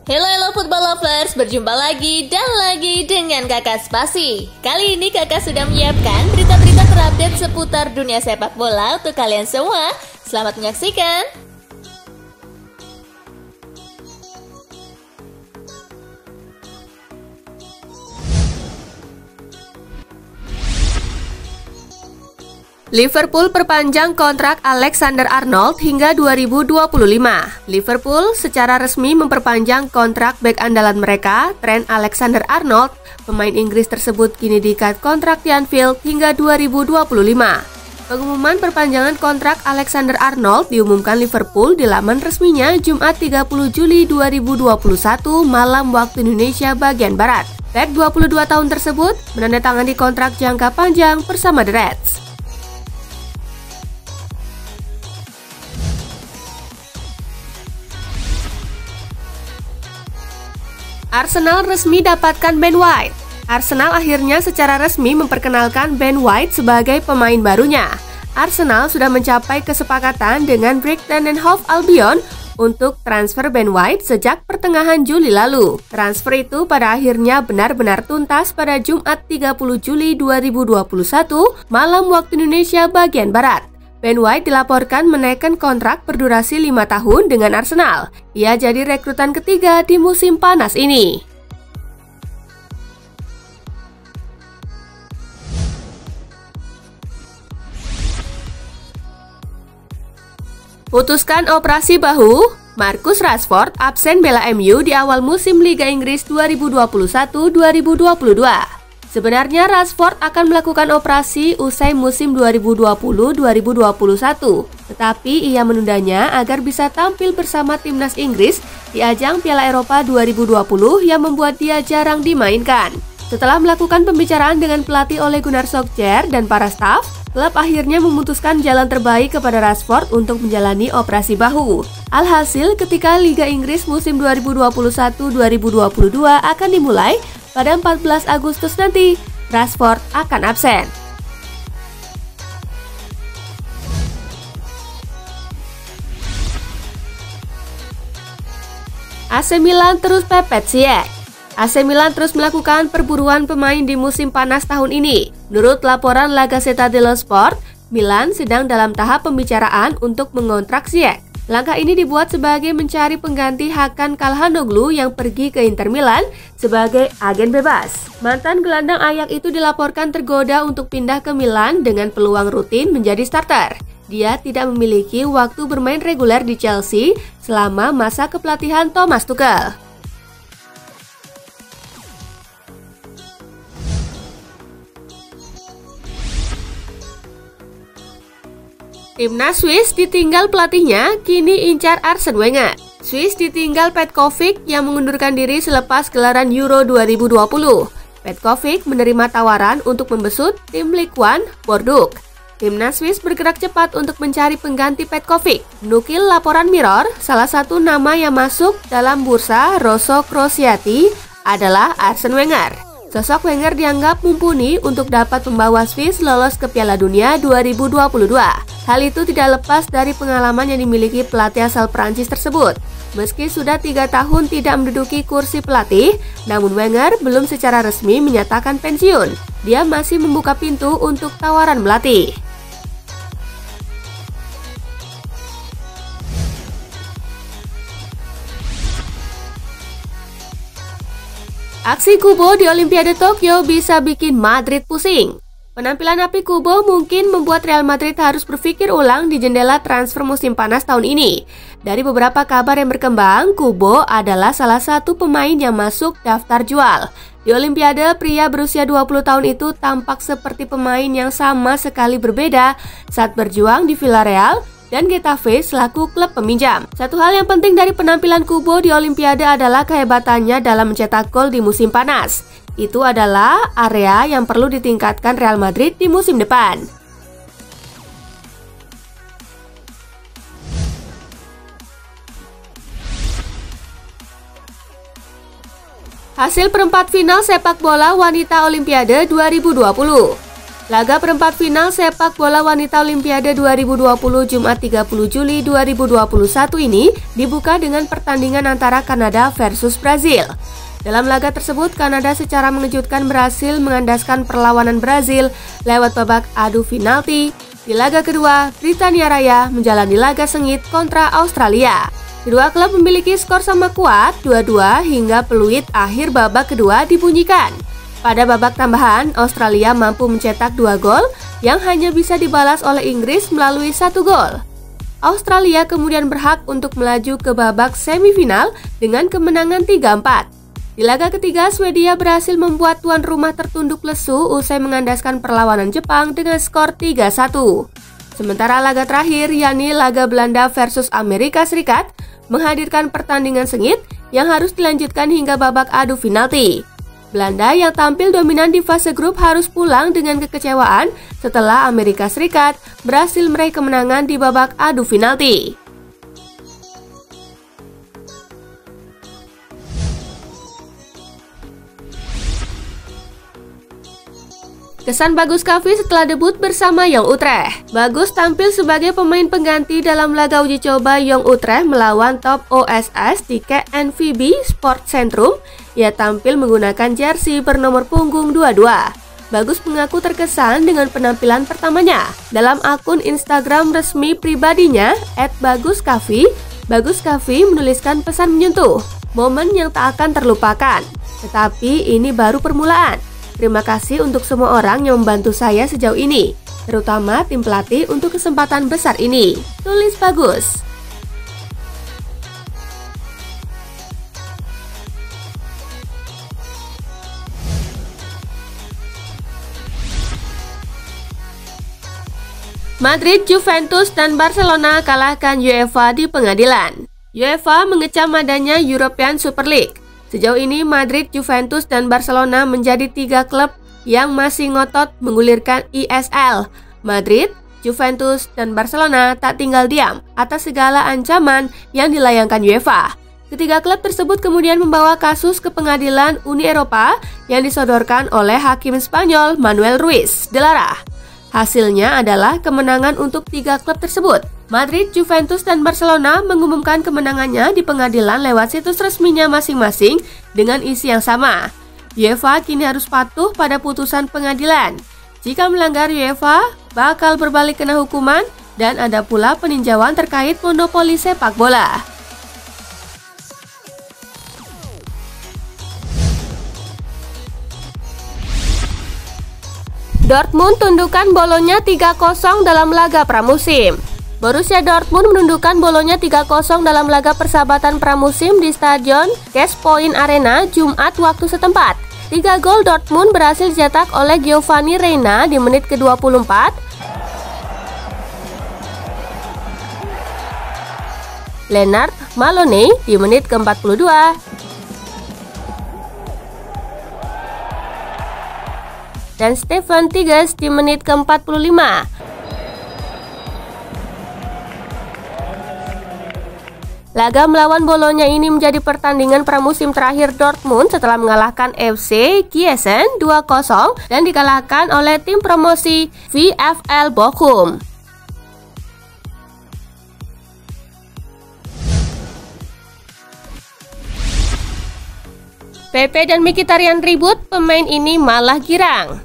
Halo football lovers, berjumpa lagi dan lagi dengan Kakak Spasi. Kali ini Kakak sudah menyiapkan berita-berita terupdate seputar dunia sepak bola untuk kalian semua. Selamat menyaksikan. Liverpool perpanjang kontrak Alexander-Arnold hingga 2025. Liverpool secara resmi memperpanjang kontrak bek andalan mereka, Trent Alexander-Arnold. Pemain Inggris tersebut kini diikat kontrak di Anfield hingga 2025. Pengumuman perpanjangan kontrak Alexander-Arnold diumumkan Liverpool di laman resminya Jumat 30 Juli 2021 malam waktu Indonesia bagian Barat. Bek 22 tahun tersebut menandatangani kontrak jangka panjang bersama The Reds. Arsenal resmi dapatkan Ben White. Arsenal akhirnya secara resmi memperkenalkan Ben White sebagai pemain barunya. Arsenal sudah mencapai kesepakatan dengan Brighton and Hove Albion untuk transfer Ben White sejak pertengahan Juli lalu. Transfer itu pada akhirnya benar-benar tuntas pada Jumat 30 Juli 2021 malam waktu Indonesia bagian Barat. Ben White dilaporkan menaikkan kontrak berdurasi 5 tahun dengan Arsenal. Ia jadi rekrutan ketiga di musim panas ini. Putuskan operasi bahu, Marcus Rashford absen bela MU di awal musim Liga Inggris 2021-2022. Sebenarnya Rashford akan melakukan operasi usai musim 2020-2021, tetapi ia menundanya agar bisa tampil bersama timnas Inggris di ajang Piala Eropa 2020 yang membuat dia jarang dimainkan. Setelah melakukan pembicaraan dengan pelatih Ole Gunnar Solskjaer dan para staf, klub akhirnya memutuskan jalan terbaik kepada Rashford untuk menjalani operasi bahu. Alhasil, ketika Liga Inggris musim 2021-2022 akan dimulai pada 14 Agustus nanti, Rashford akan absen. AC Milan terus pepet Ziyech. AC Milan terus melakukan perburuan pemain di musim panas tahun ini. Menurut laporan La Gazzetta dello Sport, Milan sedang dalam tahap pembicaraan untuk mengontrak Ziyech. Langkah ini dibuat sebagai mencari pengganti Hakan Calhanoglu yang pergi ke Inter Milan sebagai agen bebas. Mantan gelandang Ajax itu dilaporkan tergoda untuk pindah ke Milan dengan peluang rutin menjadi starter. Dia tidak memiliki waktu bermain reguler di Chelsea selama masa kepelatihan Thomas Tuchel. Timnas Swiss ditinggal pelatihnya, kini incar Arsene Wenger. Swiss ditinggal Petkovic yang mengundurkan diri selepas gelaran Euro 2020. Petkovic menerima tawaran untuk membesut tim Ligue 1 Bordeaux. Timnas Swiss bergerak cepat untuk mencari pengganti Petkovic. Nukil laporan Mirror, salah satu nama yang masuk dalam bursa Rosso Crociati adalah Arsene Wenger. Sosok Wenger dianggap mumpuni untuk dapat membawa Swiss lolos ke Piala Dunia 2022. Hal itu tidak lepas dari pengalaman yang dimiliki pelatih asal Prancis tersebut. Meski sudah 3 tahun tidak menduduki kursi pelatih, namun Wenger belum secara resmi menyatakan pensiun. Dia masih membuka pintu untuk tawaran melatih. Aksi Kubo di Olimpiade Tokyo bisa bikin Madrid pusing. Penampilan api Kubo mungkin membuat Real Madrid harus berpikir ulang di jendela transfer musim panas tahun ini. Dari beberapa kabar yang berkembang, Kubo adalah salah satu pemain yang masuk daftar jual. Di Olimpiade, pria berusia 20 tahun itu tampak seperti pemain yang sama sekali berbeda saat berjuang di Villarreal dan Getafe selaku klub peminjam. Satu hal yang penting dari penampilan Kubo di Olimpiade adalah kehebatannya dalam mencetak gol di musim panas. Itu adalah area yang perlu ditingkatkan Real Madrid di musim depan. Hasil perempat final sepak bola wanita Olimpiade 2020. Laga perempat final sepak bola wanita Olimpiade 2020 Jumat 30 Juli 2021 ini dibuka dengan pertandingan antara Kanada versus Brazil. Dalam laga tersebut, Kanada secara mengejutkan berhasil mengandaskan perlawanan Brazil lewat babak adu penalti. Di laga kedua, Britania Raya menjalani laga sengit kontra Australia. Kedua klub memiliki skor sama kuat 2-2 hingga peluit akhir babak kedua dibunyikan. Pada babak tambahan, Australia mampu mencetak 2 gol yang hanya bisa dibalas oleh Inggris melalui 1 gol. Australia kemudian berhak untuk melaju ke babak semifinal dengan kemenangan 3-4. Di laga ketiga, Swedia berhasil membuat tuan rumah tertunduk lesu usai mengandaskan perlawanan Jepang dengan skor 3-1. Sementara laga terakhir, yakni laga Belanda versus Amerika Serikat, menghadirkan pertandingan sengit yang harus dilanjutkan hingga babak adu penalti. Belanda yang tampil dominan di fase grup harus pulang dengan kekecewaan setelah Amerika Serikat berhasil meraih kemenangan di babak adu penalti. Kesan Bagus Kavi setelah debut bersama Young Utrecht. Bagus tampil sebagai pemain pengganti dalam laga uji coba Young Utrecht melawan Top OSS di KNVB Sport Centrum. Ia tampil menggunakan jersey bernomor punggung 22. Bagus mengaku terkesan dengan penampilan pertamanya. Dalam akun Instagram resmi pribadinya @baguskavi, Bagus Kavi menuliskan pesan menyentuh, momen yang tak akan terlupakan. Tetapi ini baru permulaan. Terima kasih untuk semua orang yang membantu saya sejauh ini, terutama tim pelatih untuk kesempatan besar ini, tulis Bagus. Madrid, Juventus, dan Barcelona kalahkan UEFA di pengadilan. UEFA mengecam adanya European Super League. Sejauh ini Madrid, Juventus, dan Barcelona menjadi 3 klub yang masih ngotot menggulirkan ISL. Madrid, Juventus, dan Barcelona tak tinggal diam atas segala ancaman yang dilayangkan UEFA. Ketiga klub tersebut kemudian membawa kasus ke pengadilan Uni Eropa yang disodorkan oleh hakim Spanyol Manuel Ruiz de Lara. Hasilnya adalah kemenangan untuk 3 klub tersebut. Madrid, Juventus, dan Barcelona mengumumkan kemenangannya di pengadilan lewat situs resminya masing-masing dengan isi yang sama. UEFA kini harus patuh pada putusan pengadilan. Jika melanggar, UEFA bakal berbalik kena hukuman dan ada pula peninjauan terkait monopoli sepak bola. Dortmund tundukkan Bolonya 3-0 dalam laga pramusim. Borussia Dortmund menundukkan Bolonya 3-0 dalam laga persahabatan pramusim di Stadion Cashpoint Arena Jumat waktu setempat. 3 gol Dortmund berhasil dicetak oleh Giovanni Reyna di menit ke-24, Lennart Maloney di menit ke-42, dan Stefan Tigges di menit ke-45. Laga melawan Bolonya ini menjadi pertandingan pramusim terakhir Dortmund setelah mengalahkan FC Gießen 2-0 dan dikalahkan oleh tim promosi VfL Bochum. Pepe dan Mkhitaryan ribut, pemain ini malah girang.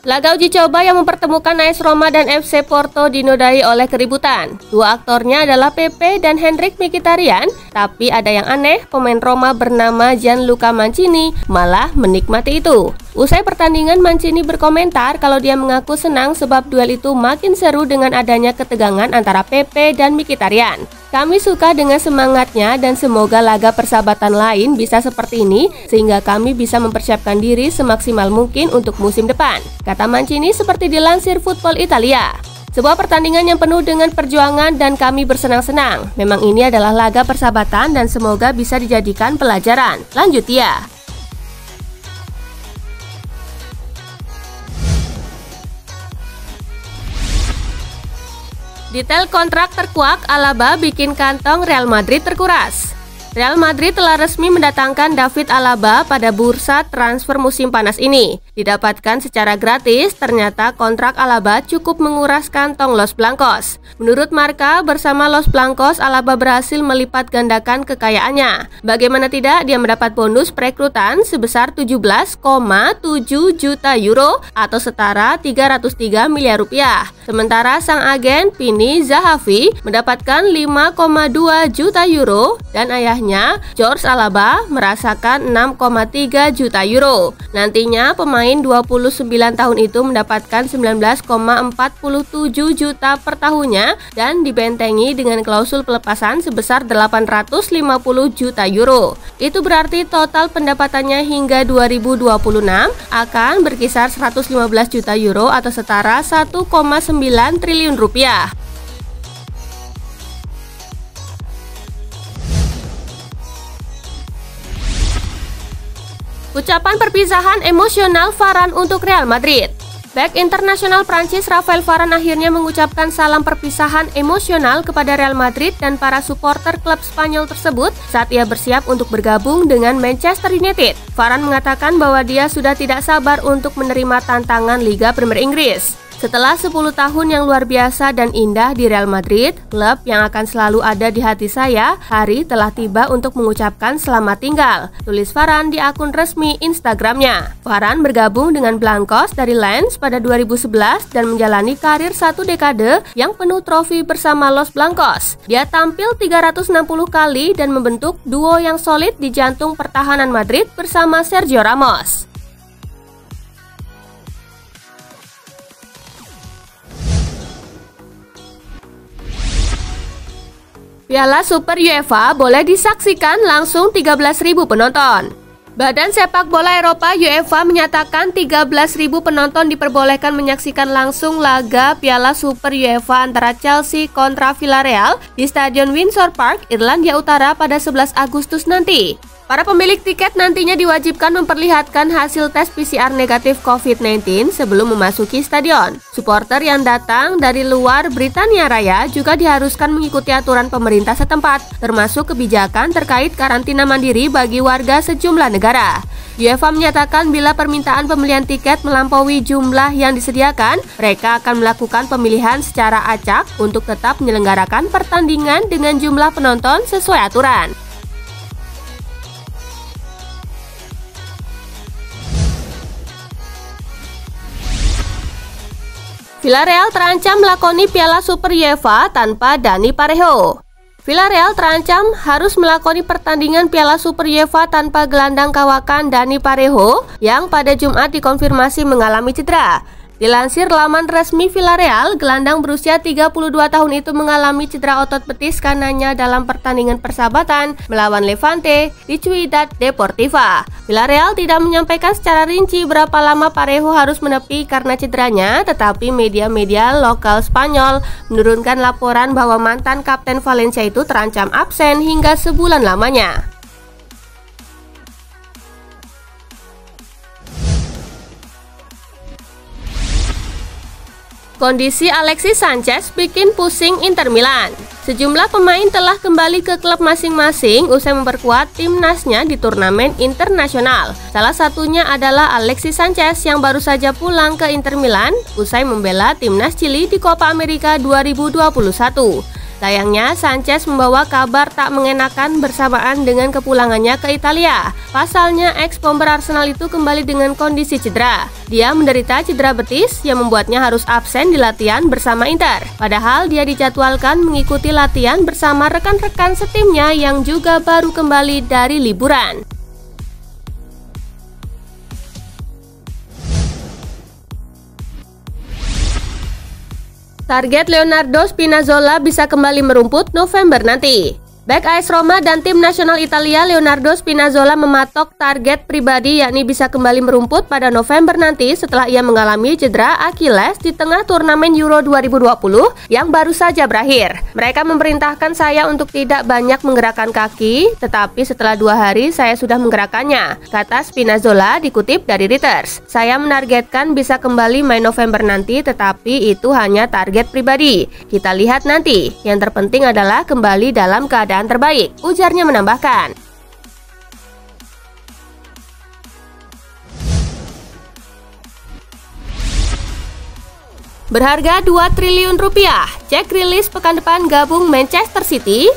Laga uji coba yang mempertemukan AS Roma dan FC Porto dinodai oleh keributan. Dua aktornya adalah Pepe dan Henrikh Mkhitaryan, tapi ada yang aneh, pemain Roma bernama Gianluca Mancini malah menikmati itu. Usai pertandingan, Mancini berkomentar kalau dia mengaku senang sebab duel itu makin seru dengan adanya ketegangan antara Pepe dan Mkhitaryan. Kami suka dengan semangatnya dan semoga laga persahabatan lain bisa seperti ini sehingga kami bisa mempersiapkan diri semaksimal mungkin untuk musim depan, kata Mancini seperti dilansir Football Italia. Sebuah pertandingan yang penuh dengan perjuangan dan kami bersenang-senang. Memang ini adalah laga persahabatan dan semoga bisa dijadikan pelajaran, lanjut dia. Detail kontrak terkuak Alaba bikin kantong Real Madrid terkuras. Real Madrid telah resmi mendatangkan David Alaba pada bursa transfer musim panas ini. Didapatkan secara gratis, ternyata kontrak Alaba cukup menguras kantong Los Blancos. Menurut Marca, bersama Los Blancos, Alaba berhasil melipat gandakan kekayaannya. Bagaimana tidak, dia mendapat bonus perekrutan sebesar 17,7 juta euro atau setara 303 miliar rupiah. Sementara sang agen Pini Zahavi mendapatkan 5,2 juta euro dan ayahnya George Alaba merasakan 6,3 juta euro. Nantinya pemain 29 tahun itu mendapatkan 19,47 juta per tahunnya dan dibentengi dengan klausul pelepasan sebesar 850 juta euro. Itu berarti total pendapatannya hingga 2026 akan berkisar 115 juta euro atau setara 1,9 triliun rupiah. Ucapan perpisahan emosional Varane untuk Real Madrid. Bek internasional Prancis Raphael Varane akhirnya mengucapkan salam perpisahan emosional kepada Real Madrid dan para supporter klub Spanyol tersebut saat ia bersiap untuk bergabung dengan Manchester United. Varane mengatakan bahwa dia sudah tidak sabar untuk menerima tantangan Liga Premier Inggris. Setelah 10 tahun yang luar biasa dan indah di Real Madrid, klub yang akan selalu ada di hati saya, hari telah tiba untuk mengucapkan selamat tinggal, tulis Varane di akun resmi Instagramnya. Varane bergabung dengan Blancos dari Lens pada 2011 dan menjalani karir 1 dekade yang penuh trofi bersama Los Blancos. Dia tampil 360 kali dan membentuk duo yang solid di jantung pertahanan Madrid bersama Sergio Ramos. Piala Super UEFA boleh disaksikan langsung 13.000 penonton. Badan Sepak Bola Eropa UEFA menyatakan 13.000 penonton diperbolehkan menyaksikan langsung laga Piala Super UEFA antara Chelsea kontra Villarreal di Stadion Windsor Park, Irlandia Utara pada 11 Agustus nanti. Para pemilik tiket nantinya diwajibkan memperlihatkan hasil tes PCR negatif COVID-19 sebelum memasuki stadion. Supporter yang datang dari luar Britania Raya juga diharuskan mengikuti aturan pemerintah setempat, termasuk kebijakan terkait karantina mandiri bagi warga sejumlah negara. UEFA menyatakan bila permintaan pembelian tiket melampaui jumlah yang disediakan, mereka akan melakukan pemilihan secara acak untuk tetap menyelenggarakan pertandingan dengan jumlah penonton sesuai aturan. Villarreal terancam melakoni Piala Super UEFA tanpa Dani Parejo. Villarreal terancam harus melakoni pertandingan Piala Super UEFA tanpa gelandang kawakan Dani Parejo yang pada Jumat dikonfirmasi mengalami cedera. Dilansir laman resmi Villarreal, gelandang berusia 32 tahun itu mengalami cedera otot betis kanannya dalam pertandingan persahabatan melawan Levante di Ciudad Deportiva. Villarreal tidak menyampaikan secara rinci berapa lama Parejo harus menepi karena cederanya, tetapi media-media lokal Spanyol menurunkan laporan bahwa mantan kapten Valencia itu terancam absen hingga sebulan lamanya. Kondisi Alexis Sanchez bikin pusing Inter Milan. Sejumlah pemain telah kembali ke klub masing-masing usai memperkuat timnasnya di turnamen internasional. Salah satunya adalah Alexis Sanchez yang baru saja pulang ke Inter Milan usai membela timnas Chili di Copa America 2021. Sayangnya, Sanchez membawa kabar tak mengenakan bersamaan dengan kepulangannya ke Italia. Pasalnya, ex-bomber Arsenal itu kembali dengan kondisi cedera. Dia menderita cedera betis yang membuatnya harus absen di latihan bersama Inter. Padahal dia dijadwalkan mengikuti latihan bersama rekan-rekan setimnya yang juga baru kembali dari liburan. Target Leonardo Spinazzola bisa kembali merumput November nanti. Bek AS Roma dan tim nasional Italia Leonardo Spinazzola mematok target pribadi yakni bisa kembali merumput pada November nanti setelah ia mengalami cedera Achilles di tengah turnamen Euro 2020 yang baru saja berakhir. Mereka memerintahkan saya untuk tidak banyak menggerakkan kaki, tetapi setelah 2 hari saya sudah menggerakkannya, kata Spinazzola dikutip dari Reuters. Saya menargetkan bisa kembali main November nanti, tetapi itu hanya target pribadi. Kita lihat nanti. Yang terpenting adalah kembali dalam keadaan pemberitaan terbaik, ujarnya menambahkan. Berharga 2 triliun rupiah, Jack Grealish pekan depan gabung Manchester City.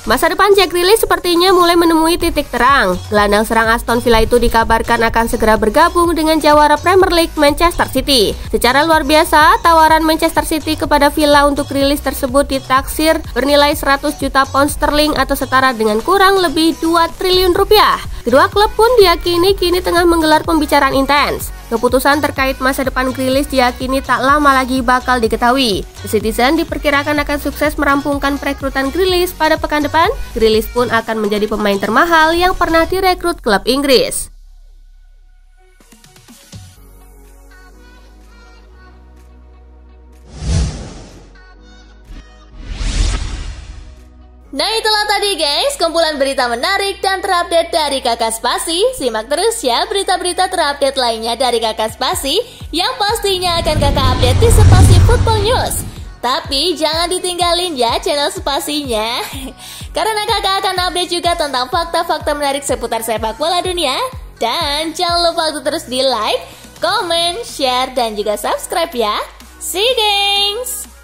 Masa depan Jack Grealish sepertinya mulai menemui titik terang. Gelandang serang Aston Villa itu dikabarkan akan segera bergabung dengan jawara Premier League Manchester City. Secara luar biasa, tawaran Manchester City kepada Villa untuk Grealish tersebut ditaksir bernilai 100 juta pound sterling atau setara dengan kurang lebih 2 triliun rupiah. Kedua klub pun diyakini kini tengah menggelar pembicaraan intens. Keputusan terkait masa depan Grealish diyakini tak lama lagi bakal diketahui. The Citizen diperkirakan akan sukses merampungkan perekrutan Grealish pada pekan depan. Grealish pun akan menjadi pemain termahal yang pernah direkrut klub Inggris. Nah itulah tadi guys, kumpulan berita menarik dan terupdate dari Kakak Spasi. Simak terus ya berita-berita terupdate lainnya dari Kakak Spasi yang pastinya akan Kakak update di Spasi Football News. Tapi jangan ditinggalin ya channel Spasinya, karena Kakak akan update juga tentang fakta-fakta menarik seputar sepak bola dunia. Dan jangan lupa untuk terus di like, comment, share, dan juga subscribe ya. See you guys!